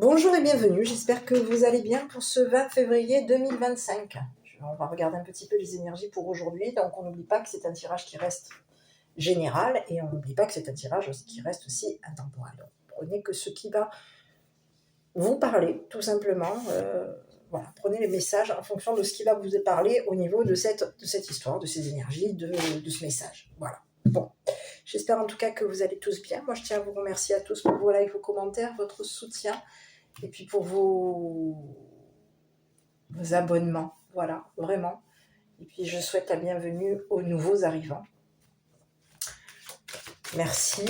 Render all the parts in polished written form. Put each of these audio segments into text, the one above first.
Bonjour et bienvenue, j'espère que vous allez bien pour ce 20 février 2025. On va regarder un petit peu les énergies pour aujourd'hui, donc on n'oublie pas que c'est un tirage qui reste général et on n'oublie pas que c'est un tirage qui reste aussi intemporel. Donc, prenez que ce qui va vous parler, tout simplement. Voilà, prenez les messages en fonction de ce qui va vous parler au niveau de cette histoire, de ces énergies, de ce message. Voilà. Bon, j'espère en tout cas que vous allez tous bien. Moi, je tiens à vous remercier à tous pour vos likes, vos commentaires, votre soutien. Et puis pour vos abonnements, voilà, vraiment. Et puis je souhaite la bienvenue aux nouveaux arrivants. Merci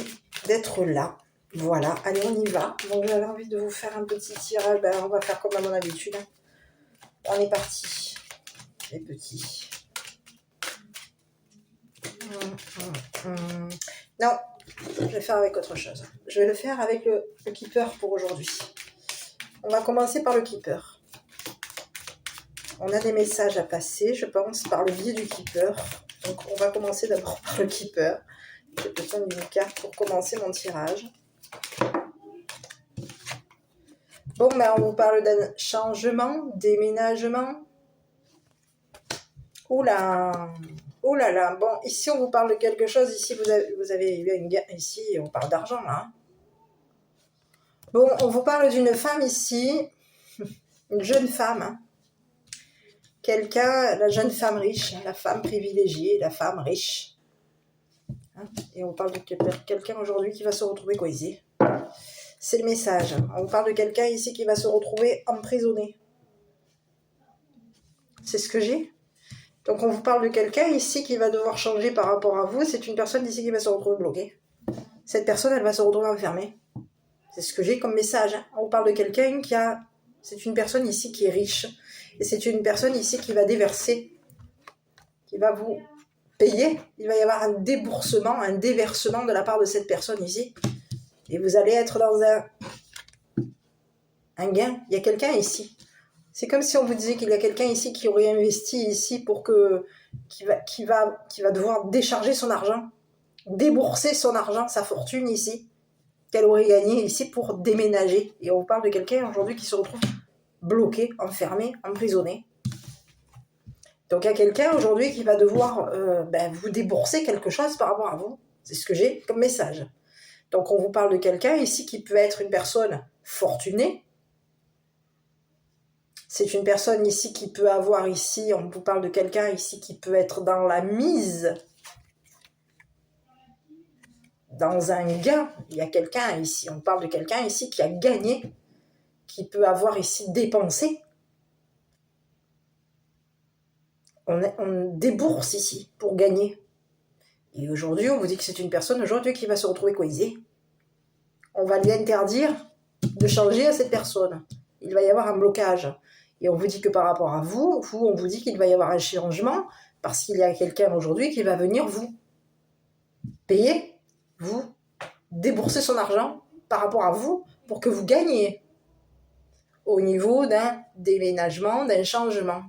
d'être là. Voilà, allez, on y va. Donc j'avais envie de vous faire un petit tirage. On va faire comme à mon habitude. On est parti. Les petits. Non, je vais faire avec autre chose. Je vais le faire avec le keeper pour aujourd'hui. On va commencer par le keeper. On a des messages à passer, je pense, par le biais du keeper. Donc, on va commencer d'abord par le keeper. J'ai besoin d'une carte pour commencer mon tirage. Bon, on vous parle d'un changement, déménagement. Oula, oh là là. Bon, ici, on vous parle de quelque chose. Ici, vous avez eu une guerre. Ici, on parle d'argent, là. Bon, on vous parle d'une femme ici. Une jeune femme. Quelqu'un, la jeune femme riche, la femme privilégiée, la femme riche. Et on parle de quelqu'un aujourd'hui qui va se retrouver coisé. C'est le message. On parle de quelqu'un ici qui va se retrouver emprisonné. C'est ce que j'ai. Donc on vous parle de quelqu'un ici qui va devoir changer par rapport à vous. C'est une personne ici qui va se retrouver bloquée. Cette personne, elle va se retrouver enfermée. C'est ce que j'ai comme message. On vous parle de quelqu'un qui a... C'est une personne ici qui est riche. Et c'est une personne ici qui va déverser, qui va vous payer. Il va y avoir un déboursement, un déversement de la part de cette personne ici. Et vous allez être dans un gain. Il y a quelqu'un ici. C'est comme si on vous disait qu'il y a quelqu'un ici qui aurait investi ici pour que... qui va devoir décharger son argent. Débourser son argent, sa fortune ici. Qu'elle aurait gagné ici pour déménager. Et on vous parle de quelqu'un aujourd'hui qui se retrouve bloqué, enfermé, emprisonné. Donc il y a quelqu'un aujourd'hui qui va devoir vous débourser quelque chose par rapport à vous. C'est ce que j'ai comme message. Donc on vous parle de quelqu'un ici qui peut être une personne fortunée. C'est une personne ici qui peut avoir ici, on vous parle de quelqu'un ici qui peut être dans la mise, dans un gain. Il y a quelqu'un ici, on parle de quelqu'un ici qui a gagné, qui peut avoir ici dépensé. On débourse ici pour gagner. Et aujourd'hui, on vous dit que c'est une personne aujourd'hui qui va se retrouver coisée. On va lui interdire de changer à cette personne. Il va y avoir un blocage. Et on vous dit que par rapport à vous, on vous dit qu'il va y avoir un changement parce qu'il y a quelqu'un aujourd'hui qui va venir vous payer, vous débourser son argent par rapport à vous pour que vous gagniez au niveau d'un déménagement, d'un changement.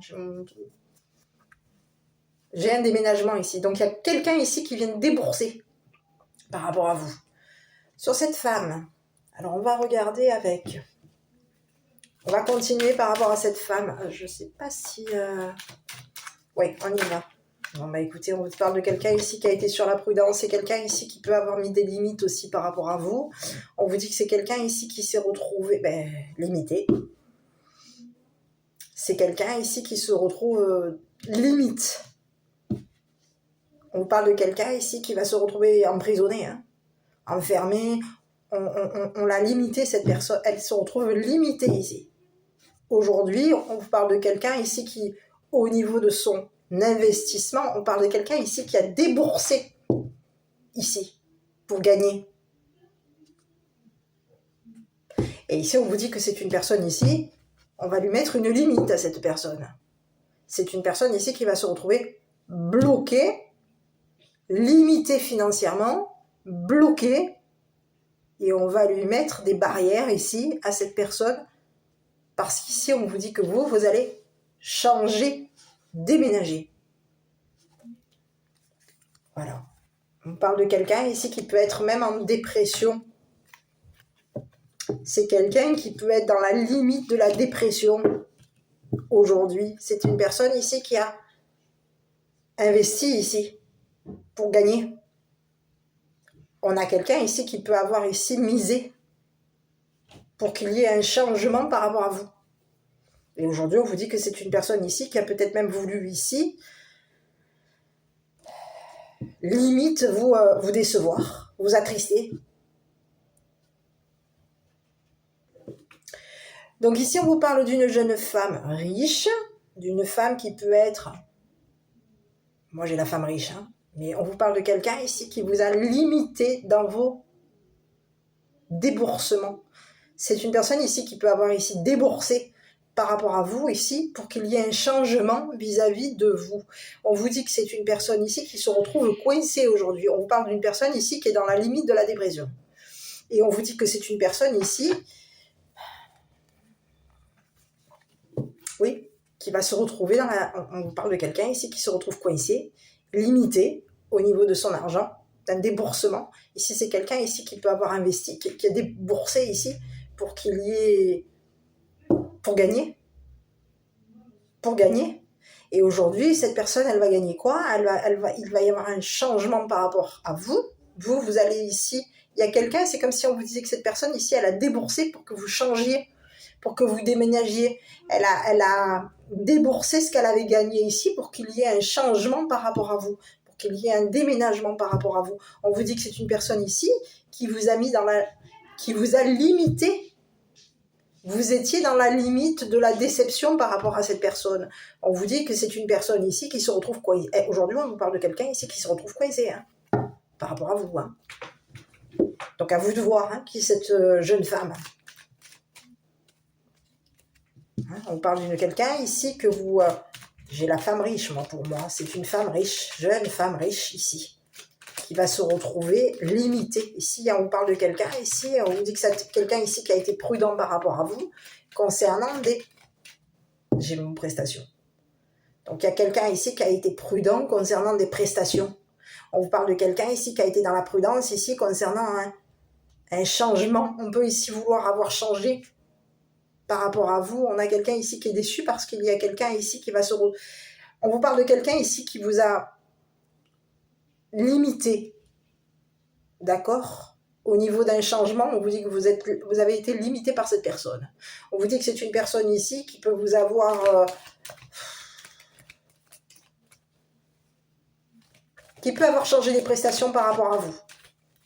J'ai un déménagement ici. Donc, il y a quelqu'un ici qui vient débourser par rapport à vous. Sur cette femme, alors on va regarder avec... On va continuer par rapport à cette femme. Je ne sais pas si... Oui, on y va. Bon, écoutez, on vous parle de quelqu'un ici qui a été sur la prudence. C'est quelqu'un ici qui peut avoir mis des limites aussi par rapport à vous. On vous dit que c'est quelqu'un ici qui s'est retrouvé limité. C'est quelqu'un ici qui se retrouve limite. On vous parle de quelqu'un ici qui va se retrouver emprisonné, enfermé. On l'a limité, cette personne. Elle se retrouve limitée ici. Aujourd'hui, on vous parle de quelqu'un ici qui, au niveau de son investissement, on parle de quelqu'un ici qui a déboursé ici pour gagner. Et ici, on vous dit que c'est une personne ici, on va lui mettre une limite à cette personne. C'est une personne ici qui va se retrouver bloquée, limitée financièrement, bloquée, et on va lui mettre des barrières ici à cette personne, parce qu'ici, on vous dit que vous allez changer, déménager. Voilà. On parle de quelqu'un ici qui peut être même en dépression. C'est quelqu'un qui peut être dans la limite de la dépression aujourd'hui. C'est une personne ici qui a investi ici pour gagner. On a quelqu'un ici qui peut avoir ici misé pour qu'il y ait un changement par rapport à vous. Et aujourd'hui, on vous dit que c'est une personne ici qui a peut-être même voulu ici limite vous décevoir, vous attrister. Donc ici, on vous parle d'une jeune femme riche, d'une femme qui peut être... Moi, j'ai la femme riche, hein, mais on vous parle de quelqu'un ici qui vous a limité dans vos déboursements. C'est une personne ici qui peut avoir ici déboursé par rapport à vous ici pour qu'il y ait un changement vis-à-vis de vous. On vous dit que c'est une personne ici qui se retrouve coincée aujourd'hui. On vous parle d'une personne ici qui est dans la limite de la dépression. Et on vous dit que c'est une personne ici, oui, qui va se retrouver dans la... On vous parle de quelqu'un ici qui se retrouve coincé, limité au niveau de son argent, d'un déboursement. Ici, c'est quelqu'un ici qui peut avoir investi, qui a déboursé ici pour qu'il y ait... pour gagner. Pour gagner. Et aujourd'hui, cette personne, elle va gagner quoi ? Il va y avoir un changement par rapport à vous. Vous allez ici... Il y a quelqu'un, c'est comme si on vous disait que cette personne ici, elle a déboursé pour que vous changiez, pour que vous déménagiez. Elle a déboursé ce qu'elle avait gagné ici pour qu'il y ait un changement par rapport à vous, pour qu'il y ait un déménagement par rapport à vous. On vous dit que c'est une personne ici qui vous a mis dans la... qui vous a limité. Vous étiez dans la limite de la déception par rapport à cette personne. On vous dit que c'est une personne ici qui se retrouve coincée. Aujourd'hui, on vous parle de quelqu'un ici qui se retrouve coincé, hein, par rapport à vous. Hein. Donc à vous de voir hein, qui est cette jeune femme. Hein, on parle de quelqu'un ici que vous... j'ai la femme riche, moi, pour moi. C'est une femme riche, jeune femme riche ici, qui va se retrouver limitée. Ici, on vous parle de quelqu'un ici, on vous dit que c'est quelqu'un ici qui a été prudent par rapport à vous, concernant des... J'ai mon prestation. Donc il y a quelqu'un ici qui a été prudent concernant des prestations. On vous parle de quelqu'un ici qui a été dans la prudence ici concernant un changement. On peut ici vouloir avoir changé par rapport à vous. On a quelqu'un ici qui est déçu parce qu'il y a quelqu'un ici qui va se... On vous parle de quelqu'un ici qui vous a limité. D'accord ? Au niveau d'un changement, on vous dit que vous avez été limité par cette personne. On vous dit que c'est une personne ici qui peut vous avoir... qui peut avoir changé les prestations par rapport à vous.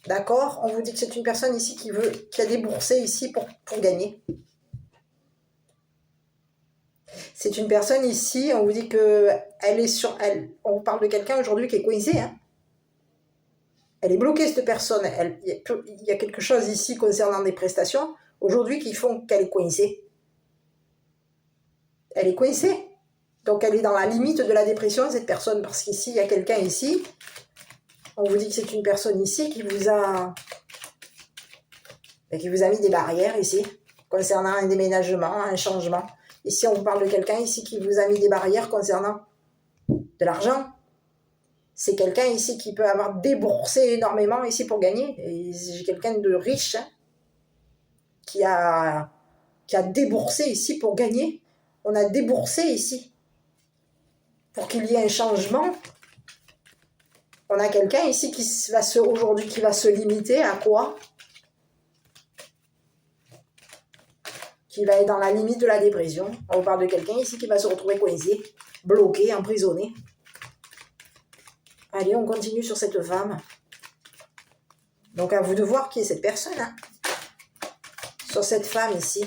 D'accord ? On vous dit que c'est une personne ici qui a déboursé ici pour gagner. C'est une personne ici, on vous dit que on vous parle de quelqu'un aujourd'hui qui est coincé. Hein. Elle est bloquée, cette personne. Il y a quelque chose ici concernant des prestations aujourd'hui qui font qu'elle est coincée. Elle est coincée. Donc elle est dans la limite de la dépression, cette personne, parce qu'ici, il y a quelqu'un ici. On vous dit que c'est une personne ici qui vous a mis des barrières ici, concernant un déménagement, un changement. Ici, on vous parle de quelqu'un ici qui vous a mis des barrières concernant de l'argent. C'est quelqu'un ici qui peut avoir déboursé énormément ici pour gagner. Et j'ai quelqu'un de riche hein, qui a déboursé ici pour gagner. On a déboursé ici pour qu'il y ait un changement. On a quelqu'un ici aujourd'hui qui va se limiter à quoi ? Qui va être dans la limite de la dépression. On parle de quelqu'un ici qui va se retrouver coincé, bloqué, emprisonné. Allez, on continue sur cette femme. Donc à vous de voir qui est cette personne. Hein. Sur cette femme ici.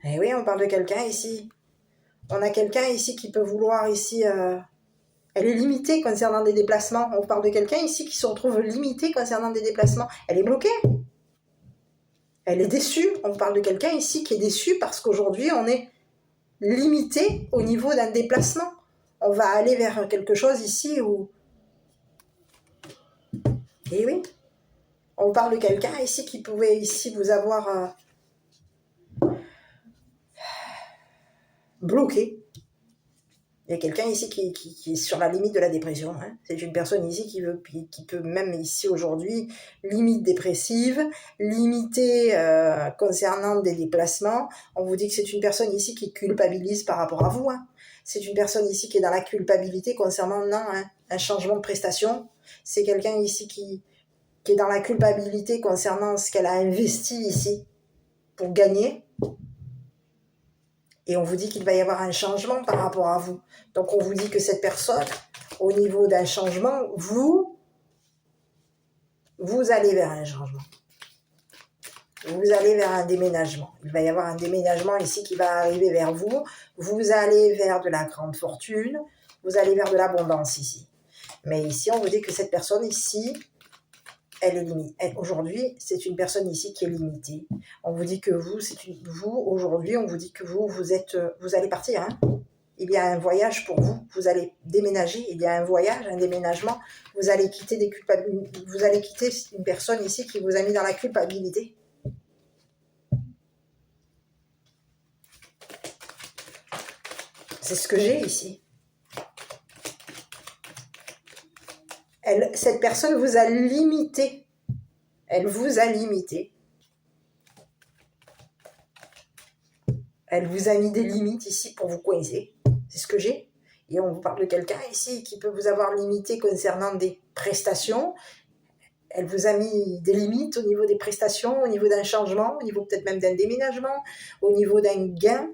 Eh oui, on parle de quelqu'un ici. On a quelqu'un ici qui peut vouloir ici... Elle est limitée concernant des déplacements. On parle de quelqu'un ici qui se retrouve limité concernant des déplacements. Elle est bloquée. Elle est déçue. On parle de quelqu'un ici qui est déçu parce qu'aujourd'hui, on est limité au niveau d'un déplacement. On va aller vers quelque chose ici où... Eh oui. On parle de quelqu'un ici qui pouvait ici vous avoir bloqué. Il y a quelqu'un ici qui est sur la limite de la dépression. Hein. C'est une personne ici qui peut même ici aujourd'hui, limite dépressive, limitée concernant des déplacements. On vous dit que c'est une personne ici qui culpabilise par rapport à vous. Hein. C'est une personne ici qui est dans la culpabilité concernant un changement de prestation. C'est quelqu'un ici qui est dans la culpabilité concernant ce qu'elle a investi ici pour gagner. Et on vous dit qu'il va y avoir un changement par rapport à vous. Donc on vous dit que cette personne, au niveau d'un changement, vous allez vers un changement. Vous allez vers un déménagement. Il va y avoir un déménagement ici qui va arriver vers vous. Vous allez vers de la grande fortune. Vous allez vers de l'abondance ici. Mais ici, on vous dit que cette personne ici, elle est limitée. Aujourd'hui, c'est une personne ici qui est limitée. On vous dit que aujourd'hui, on vous dit que vous allez partir. Hein. Il y a un voyage pour vous. Vous allez déménager. Il y a un voyage, un déménagement. Vous allez quitter une personne ici qui vous a mis dans la culpabilité. C'est ce que j'ai ici. Cette personne vous a limité. Elle vous a limité. Elle vous a mis des limites ici pour vous coincer. C'est ce que j'ai. Et on vous parle de quelqu'un ici qui peut vous avoir limité concernant des prestations. Elle vous a mis des limites au niveau des prestations, au niveau d'un changement, au niveau peut-être même d'un déménagement, au niveau d'un gain.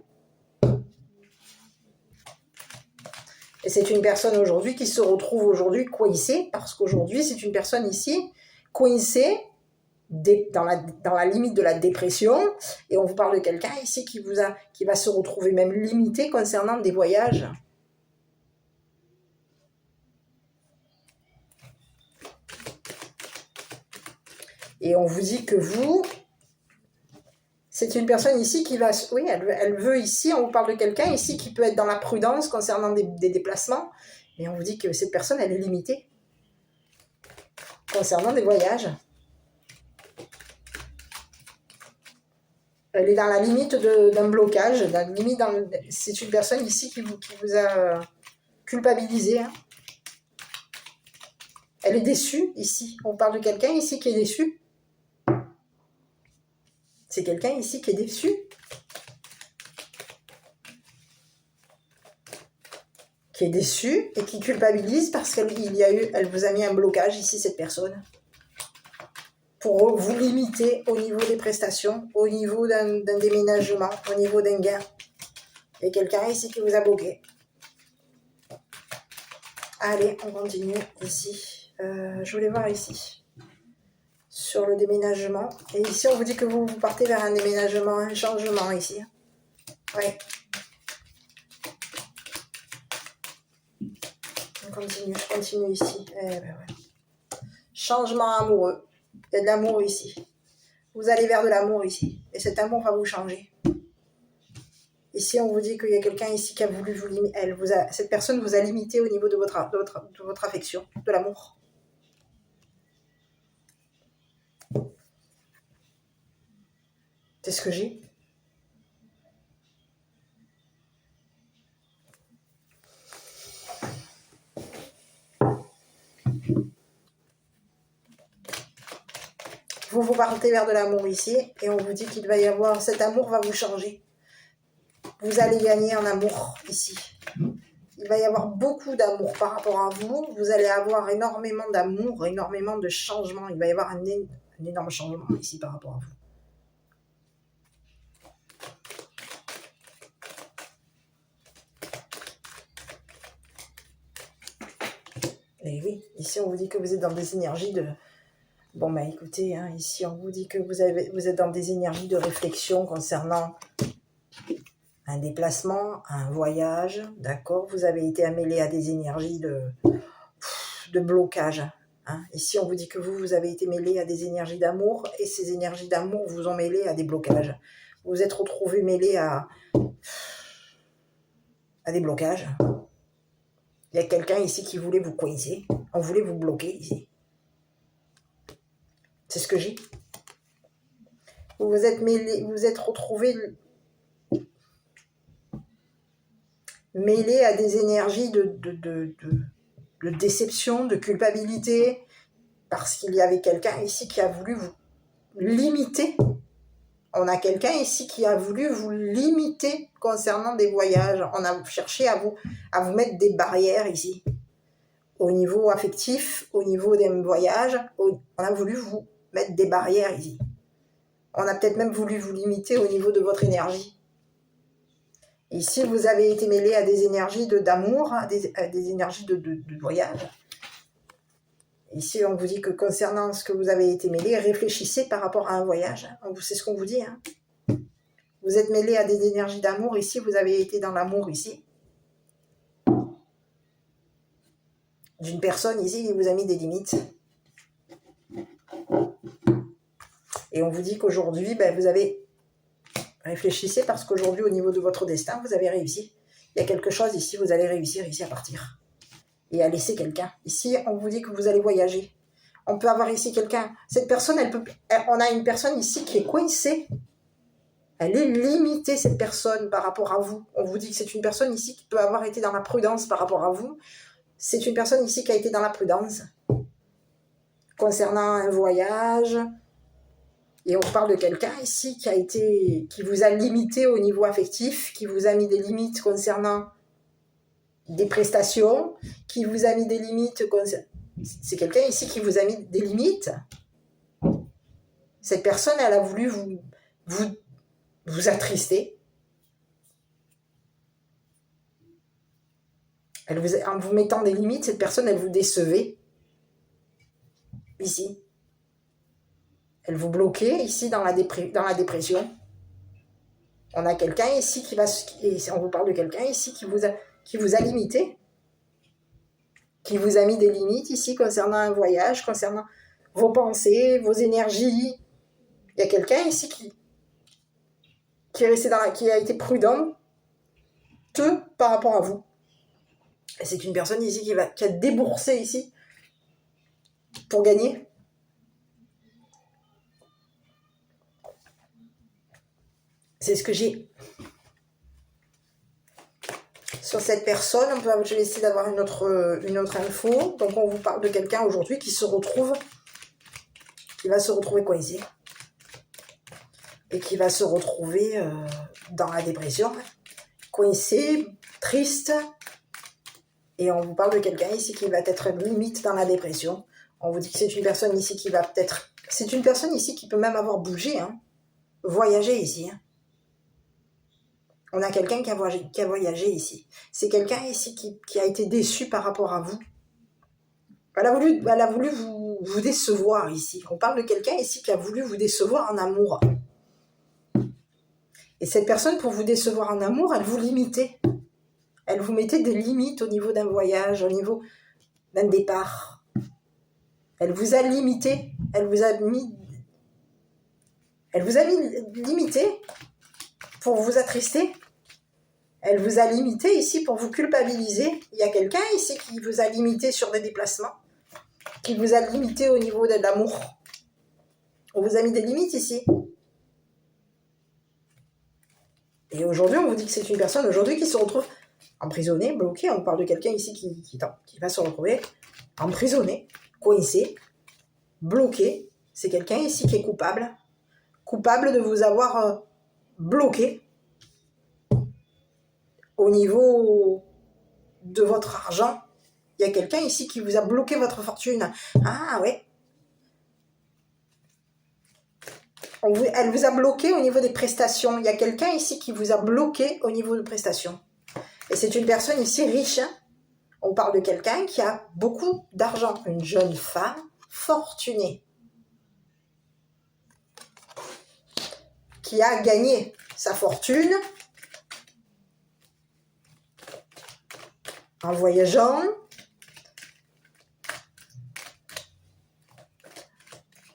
Et c'est une personne aujourd'hui qui se retrouve aujourd'hui coincée, parce qu'aujourd'hui, c'est une personne ici coincée dans la limite de la dépression. Et on vous parle de quelqu'un ici qui va se retrouver même limité concernant des voyages. Et on vous dit que vous, c'est une personne ici qui va... Oui, elle veut ici, on vous parle de quelqu'un ici qui peut être dans la prudence concernant des déplacements. Et on vous dit que cette personne, elle est limitée concernant des voyages. Elle est dans la limite d'un blocage. C'est une personne ici qui vous a culpabilisé. Hein. Elle est déçue ici. On parle de quelqu'un ici qui est déçu. C'est quelqu'un ici qui est déçu. Qui est déçu et qui culpabilise parce qu'elle vous a mis un blocage ici, cette personne. Pour vous limiter au niveau des prestations, au niveau d'un déménagement, au niveau d'un gain. Il y a quelqu'un ici qui vous a bloqué. Allez, on continue ici. Je voulais voir ici. Sur le déménagement. Et ici, on vous dit que vous partez vers un déménagement, un changement ici. Oui. Je continue ici. Ouais. Changement amoureux. Il y a de l'amour ici. Vous allez vers de l'amour ici. Et cet amour va vous changer. Ici, on vous dit qu'il y a quelqu'un ici qui a voulu vous limiter. Cette personne vous a limité au niveau de votre affection, de l'amour. C'est ce que j'ai. Vous partez vers de l'amour ici et on vous dit qu'il va y avoir... Cet amour va vous changer. Vous allez gagner en amour ici. Il va y avoir beaucoup d'amour par rapport à vous. Vous allez avoir énormément d'amour, énormément de changements. Il va y avoir un énorme changement ici par rapport à vous. Et oui, ici on vous dit que vous êtes dans des énergies de... Bon bah écoutez, hein, ici on vous dit que vous êtes dans des énergies de réflexion concernant un déplacement, un voyage, d'accord. Vous avez été mêlé à des énergies de blocage. Hein. Ici on vous dit que vous avez été mêlé à des énergies d'amour et ces énergies d'amour vous ont mêlé à des blocages. Vous vous êtes retrouvé mêlé à des blocages. Il y a quelqu'un ici qui voulait vous coincer. On voulait vous bloquer ici. C'est ce que j'ai. Vous vous êtes mêlé, vous vous êtes retrouvé mêlé à des énergies de déception, de culpabilité, parce qu'il y avait quelqu'un ici qui a voulu vous limiter. On a quelqu'un ici qui a voulu vous limiter concernant des voyages. On a cherché à vous mettre des barrières ici. Au niveau affectif, au niveau des voyages, on a voulu vous mettre des barrières ici. On a peut-être même voulu vous limiter au niveau de votre énergie. Ici, vous avez été mêlé à des énergies d'amour, à des énergies de voyage. Ici, on vous dit que concernant ce que vous avez été mêlé, réfléchissez par rapport à un voyage. C'est ce qu'on vous dit. Hein. Vous êtes mêlé à des énergies d'amour. Ici, vous avez été dans l'amour ici. D'une personne ici qui vous a mis des limites. Et on vous dit qu'aujourd'hui, vous avez... Réfléchissez parce qu'aujourd'hui, au niveau de votre destin, vous avez réussi. Il y a quelque chose ici, vous allez réussir ici à partir. Et à laisser quelqu'un. Ici, on vous dit que vous allez voyager. On peut avoir ici quelqu'un. Cette personne, on a une personne ici qui est coincée. Elle est limitée, cette personne, par rapport à vous. On vous dit que c'est une personne ici qui peut avoir été dans la prudence par rapport à vous. C'est une personne ici qui a été dans la prudence. Concernant un voyage. Et on parle de quelqu'un ici qui vous a limité au niveau affectif, qui vous a mis des limites concernant des prestations, qui vous a mis des limites. C'est quelqu'un ici qui vous a mis des limites. Cette personne, elle a voulu vous attrister. En vous mettant des limites, cette personne, elle vous décevait. Ici. Elle vous bloquait ici dans la dépression. On a quelqu'un ici on vous parle de quelqu'un ici qui vous a limité, qui vous a mis des limites ici concernant un voyage, concernant vos pensées, vos énergies. Il y a quelqu'un ici qui est resté qui a été prudent par rapport à vous. Et c'est une personne ici qui a déboursé ici pour gagner. C'est ce que j'ai. Sur cette personne, je vais essayer d'avoir une autre info. Donc on vous parle de quelqu'un aujourd'hui qui va se retrouver coincé. Et qui va se retrouver dans la dépression. Coincé, triste. Et on vous parle de quelqu'un ici qui va être limite dans la dépression. On vous dit que c'est une personne ici qui va peut-être... C'est une personne ici qui peut même avoir bougé, hein, voyagé ici. Hein. On a quelqu'un qui a voyagé ici. C'est quelqu'un ici qui a été déçu par rapport à vous. Elle a voulu vous décevoir ici. On parle de quelqu'un ici qui a voulu vous décevoir en amour. Et cette personne, pour vous décevoir en amour, elle vous limitait. Elle vous mettait des limites au niveau d'un voyage, au niveau d'un départ. Elle vous a limité. Elle vous a mis limité pour vous attrister. Elle vous a limité ici pour vous culpabiliser. Il y a quelqu'un ici qui vous a limité sur des déplacements, qui vous a limité au niveau de l'amour. On vous a mis des limites ici. Et aujourd'hui, on vous dit que c'est une personne aujourd'hui qui se retrouve emprisonnée, bloquée. On parle de quelqu'un ici qui va se retrouver emprisonné, coincé, bloqué. C'est quelqu'un ici qui est coupable de vous avoir bloqué au niveau de votre argent. Il y a quelqu'un ici qui vous a bloqué votre fortune. Ah ouais. Elle vous a bloqué au niveau des prestations. Il y a quelqu'un ici qui vous a bloqué au niveau des prestations. Et c'est une personne ici riche. Hein. On parle de quelqu'un qui a beaucoup d'argent. Une jeune femme fortunée. Qui a gagné sa fortune en voyageant,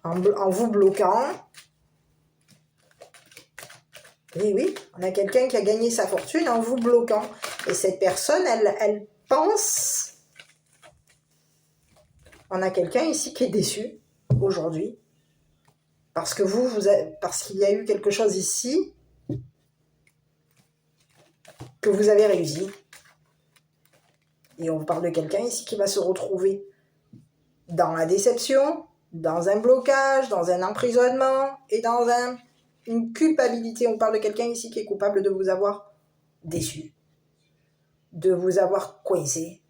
en vous bloquant. Oui, on a quelqu'un qui a gagné sa fortune en vous bloquant. Et cette personne, elle pense... On a quelqu'un ici qui est déçu aujourd'hui. Parce que parce qu'il y a eu quelque chose ici que vous avez réussi. Et on parle de quelqu'un ici qui va se retrouver dans la déception, dans un blocage, dans un emprisonnement et dans une culpabilité. On parle de quelqu'un ici qui est coupable de vous avoir déçu, de vous avoir coincé.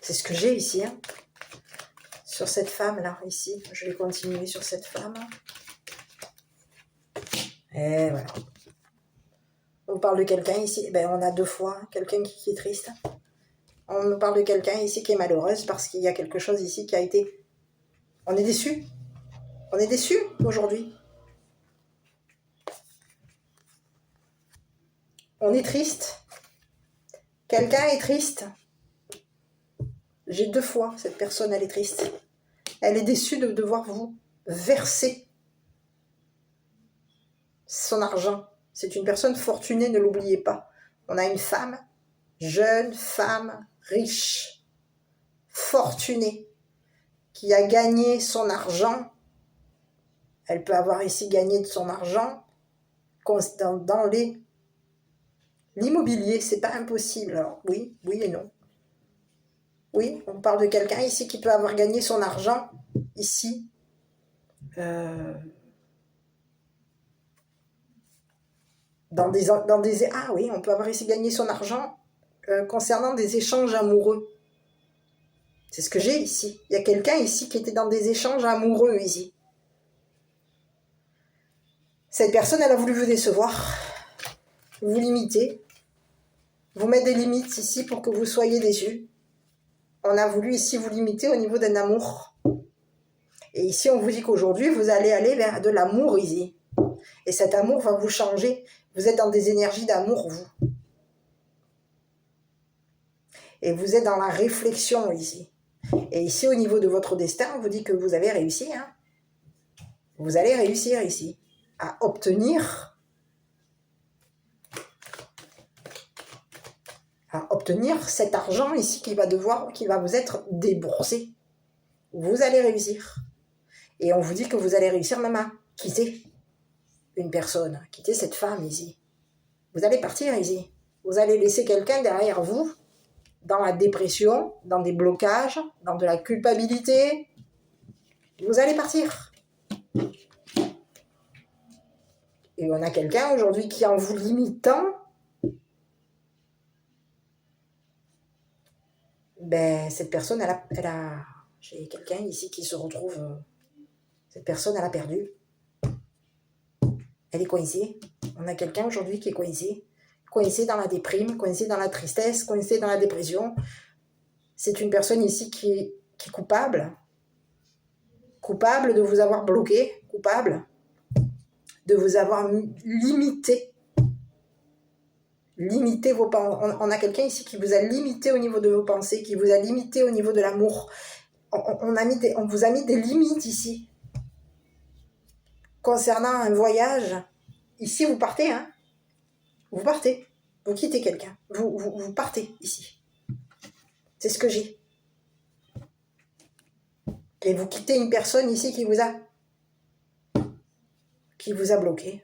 C'est ce que j'ai ici, hein. Sur cette femme-là, ici. Je vais continuer sur cette femme. Et voilà. On parle de quelqu'un ici, ben on a deux fois quelqu'un qui est triste. On nous parle de quelqu'un ici qui est malheureuse parce qu'il y a quelque chose ici qui a été... On est déçu. On est déçu aujourd'hui. On est triste. Quelqu'un est triste. J'ai deux fois, cette personne, elle est triste. Elle est déçue de devoir vous verser son argent. C'est une personne fortunée, ne l'oubliez pas. On a une femme, jeune femme, riche, fortunée, qui a gagné son argent. Elle peut avoir ici gagné de son argent dans l'immobilier. C'est pas impossible. Alors oui et non. Oui, on parle de quelqu'un ici qui peut avoir gagné son argent ici. Ah oui, on peut avoir ici gagné son argent concernant des échanges amoureux. C'est ce que j'ai ici. Il y a quelqu'un ici qui était dans des échanges amoureux ici. Cette personne, elle a voulu vous décevoir, vous limiter, vous mettre des limites ici pour que vous soyez déçus. On a voulu ici vous limiter au niveau d'un amour. Et ici, on vous dit qu'aujourd'hui, vous allez aller vers de l'amour ici. Et cet amour va vous changer. Vous êtes dans des énergies d'amour, vous. Et vous êtes dans la réflexion ici. Et ici, au niveau de votre destin, on vous dit que vous avez réussi. Hein. Vous allez réussir ici à obtenir cet argent ici qui va vous être déboursé. Vous allez réussir. Et on vous dit que vous allez réussir même à quitter une personne, quitter cette femme ici. Vous allez partir ici. Vous allez laisser quelqu'un derrière vous dans la dépression, dans des blocages, dans de la culpabilité. Vous allez partir. Et on a quelqu'un aujourd'hui qui, en vous limitant, cette personne, j'ai quelqu'un ici qui se retrouve, cette personne, elle a perdu. Elle est coincée. On a quelqu'un aujourd'hui qui est coincé. Coincé dans la déprime, coincé dans la tristesse, coincé dans la dépression. C'est une personne ici qui est coupable. Coupable de vous avoir bloqué. Coupable de vous avoir limité. Limité vos pensées. On a quelqu'un ici qui vous a limité au niveau de vos pensées, qui vous a limité au niveau de l'amour. On vous a mis des limites ici. Concernant un voyage, ici vous partez, hein. Vous partez. Vous quittez quelqu'un. Vous partez ici. C'est ce que j'ai. Et vous quittez une personne ici qui vous a bloqué.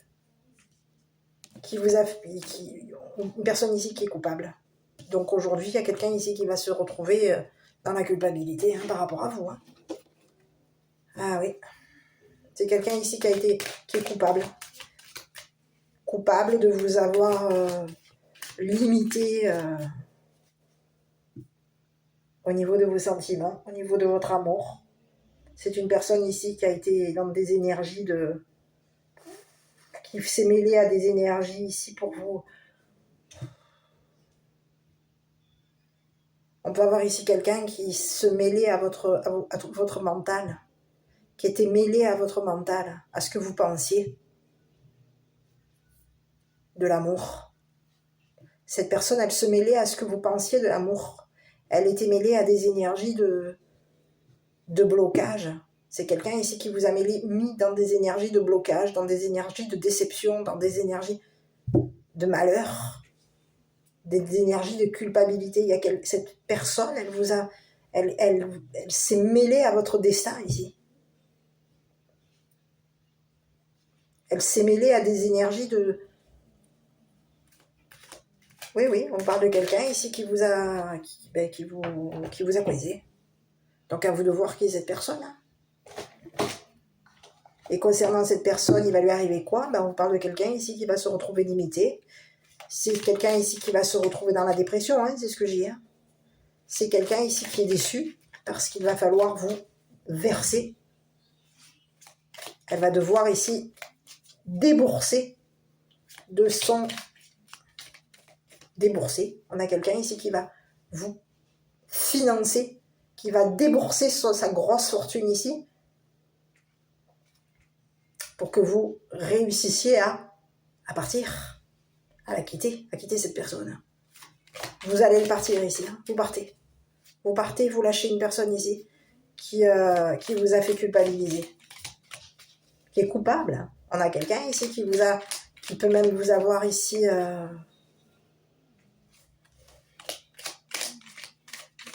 Une personne ici qui est coupable. Donc aujourd'hui, il y a quelqu'un ici qui va se retrouver dans la culpabilité par rapport à vous. Hein. Ah oui. C'est quelqu'un ici qui est coupable. Coupable de vous avoir limité au niveau de vos sentiments, au niveau de votre amour. C'est une personne ici qui a été dans des énergies qui s'est mêlée à des énergies ici pour vous. On peut avoir ici quelqu'un qui se mêlait à votre mental, qui était mêlé à votre mental, à ce que vous pensiez de l'amour. Cette personne, elle se mêlait à ce que vous pensiez de l'amour. Elle était mêlée à des énergies de blocage. C'est quelqu'un ici qui vous a mis dans des énergies de blocage, dans des énergies de déception, dans des énergies de malheur, des énergies de culpabilité. Il y a cette personne, elle s'est mêlée à votre destin ici. Elle s'est mêlée à des énergies de... Oui, oui, on parle de quelqu'un ici qui vous a... qui vous a coincé. Donc à vous de voir qui est cette personne. Et concernant cette personne, il va lui arriver quoi? On parle de quelqu'un ici qui va se retrouver limité. C'est quelqu'un ici qui va se retrouver dans la dépression, c'est ce que j'ai. C'est quelqu'un ici qui est déçu parce qu'il va falloir vous verser. Elle va devoir ici débourser de son... Débourser. On a quelqu'un ici qui va vous financer, qui va débourser sa grosse fortune ici pour que vous réussissiez à partir, à la quitter, à quitter cette personne. Vous allez le partir ici, vous partez. Vous partez, vous lâchez une personne ici qui vous a fait culpabiliser, qui est coupable. On a quelqu'un ici qui peut même vous avoir ici...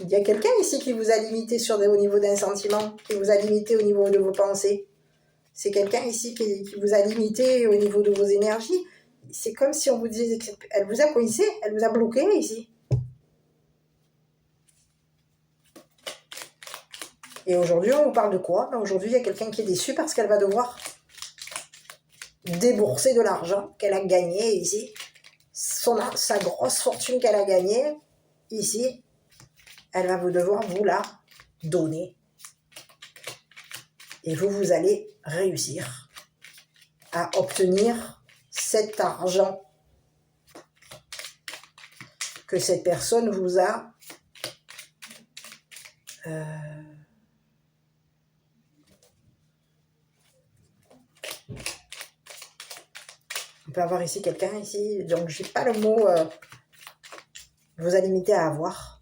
Il y a quelqu'un ici qui vous a limité au niveau d'un sentiment, qui vous a limité au niveau de vos pensées. C'est quelqu'un ici qui vous a limité au niveau de vos énergies. C'est comme si on vous disait qu'elle vous a coincé, elle vous a bloqué ici. Et aujourd'hui, on vous parle de quoi? Aujourd'hui, il y a quelqu'un qui est déçu parce qu'elle va devoir débourser de l'argent qu'elle a gagné ici. Sa grosse fortune qu'elle a gagnée ici, elle va devoir vous la donner. Et vous allez réussir à obtenir cet argent que cette personne vous a on peut avoir ici quelqu'un ici, donc j'ai pas le mot vous a limité à avoir.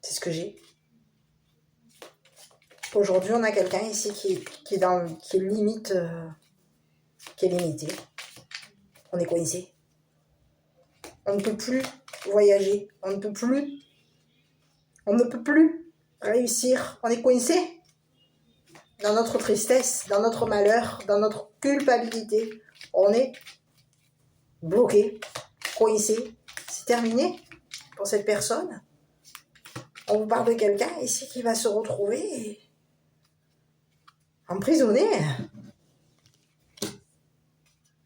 C'est ce que j'ai. Aujourd'hui, on a quelqu'un ici qui est limite, qui est limité. On est coincé. On ne peut plus voyager. On ne peut plus réussir. On est coincé dans notre tristesse, dans notre malheur, dans notre culpabilité. On est bloqué, coincé. C'est terminé pour cette personne. On vous parle de quelqu'un ici qui va se retrouver emprisonné,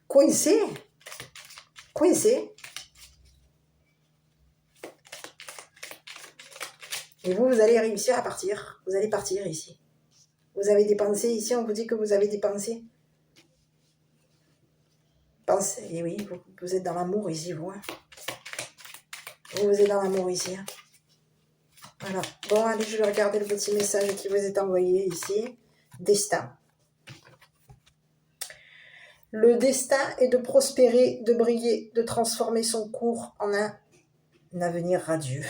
coincé. Et vous allez réussir à partir. Vous allez partir ici. Vous avez dépensé ici, on vous dit que vous avez dépensé. Pensez, et oui, vous êtes dans l'amour ici, vous. Vous êtes dans l'amour ici. Voilà. Bon, allez, je vais regarder le petit message qui vous est envoyé ici. Destin. Le destin est de prospérer, de briller, de transformer son cours en un avenir radieux.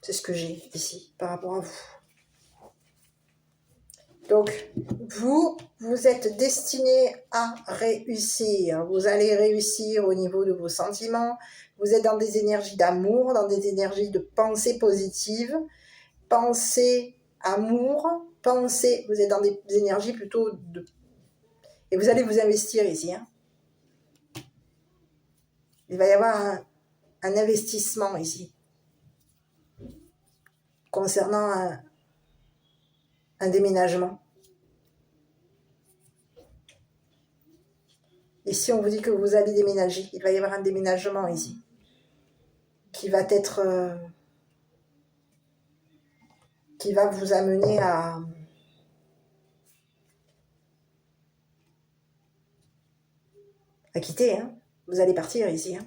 C'est ce que j'ai ici par rapport à vous. Donc, vous êtes destiné à réussir. Vous allez réussir au niveau de vos sentiments. Vous êtes dans des énergies d'amour, dans des énergies de pensée positive. Pensée, amour, pensée. Vous êtes dans des énergies plutôt de... Et vous allez vous investir ici. Il va y avoir un investissement ici. Concernant un déménagement. Ici, on vous dit que vous allez déménager. Il va y avoir un déménagement ici. Qui va être... qui va vous amener à quitter. Vous allez partir ici.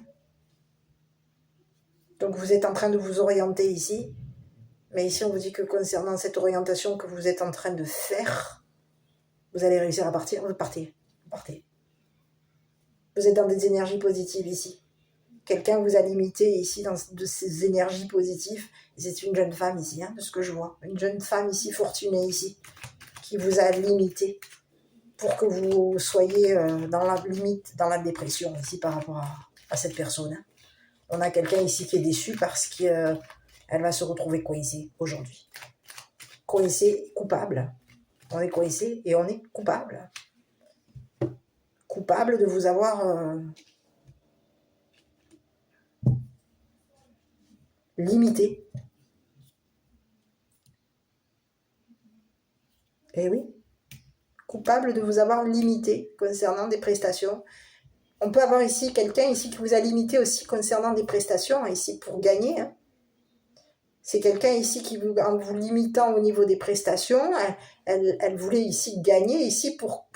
Donc, vous êtes en train de vous orienter ici. Mais ici, on vous dit que concernant cette orientation que vous êtes en train de faire, vous allez réussir à partir. Vous partez. Vous êtes dans des énergies positives ici. Quelqu'un vous a limité ici dans de ces énergies positives. C'est une jeune femme ici, de ce que je vois. Une jeune femme ici, fortunée ici, qui vous a limité pour que vous soyez dans la limite, dans la dépression ici par rapport à cette personne. On a quelqu'un ici qui est déçu parce qu'elle va se retrouver coincée aujourd'hui. Coincée, coupable. On est coincé et on est coupable. Coupable de vous avoir limité. Eh oui. Coupable de vous avoir limité concernant des prestations. On peut avoir ici quelqu'un ici qui vous a limité aussi concernant des prestations, ici pour gagner. Hein. C'est quelqu'un ici qui, en vous limitant au niveau des prestations, elle voulait ici gagner ici pour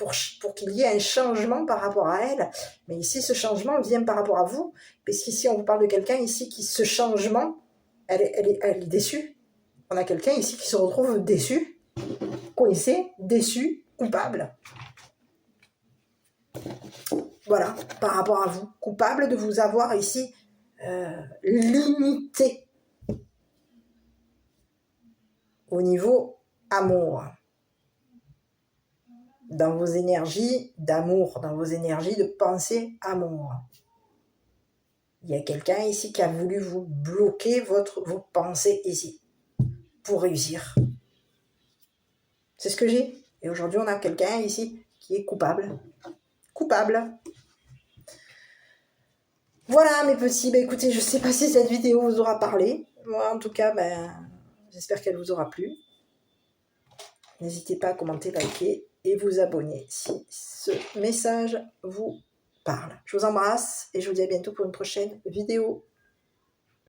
qu'il y ait un changement par rapport à elle. Mais ici, ce changement vient par rapport à vous. Parce qu'ici, on vous parle de quelqu'un ici qui, ce changement, elle est déçue. On a quelqu'un ici qui se retrouve déçu, coincé, déçu, coupable. Voilà, par rapport à vous. Coupable de vous avoir ici limité au niveau amour. Dans vos énergies d'amour, dans vos énergies de pensée amour. Il y a quelqu'un ici qui a voulu vous bloquer vos pensées ici pour réussir. C'est ce que j'ai. Et aujourd'hui, on a quelqu'un ici qui est coupable. Coupable. Voilà mes petits, écoutez, je ne sais pas si cette vidéo vous aura parlé. Moi, en tout cas, j'espère qu'elle vous aura plu. N'hésitez pas à commenter, liker et vous abonner si ce message vous parle. Je vous embrasse et je vous dis à bientôt pour une prochaine vidéo.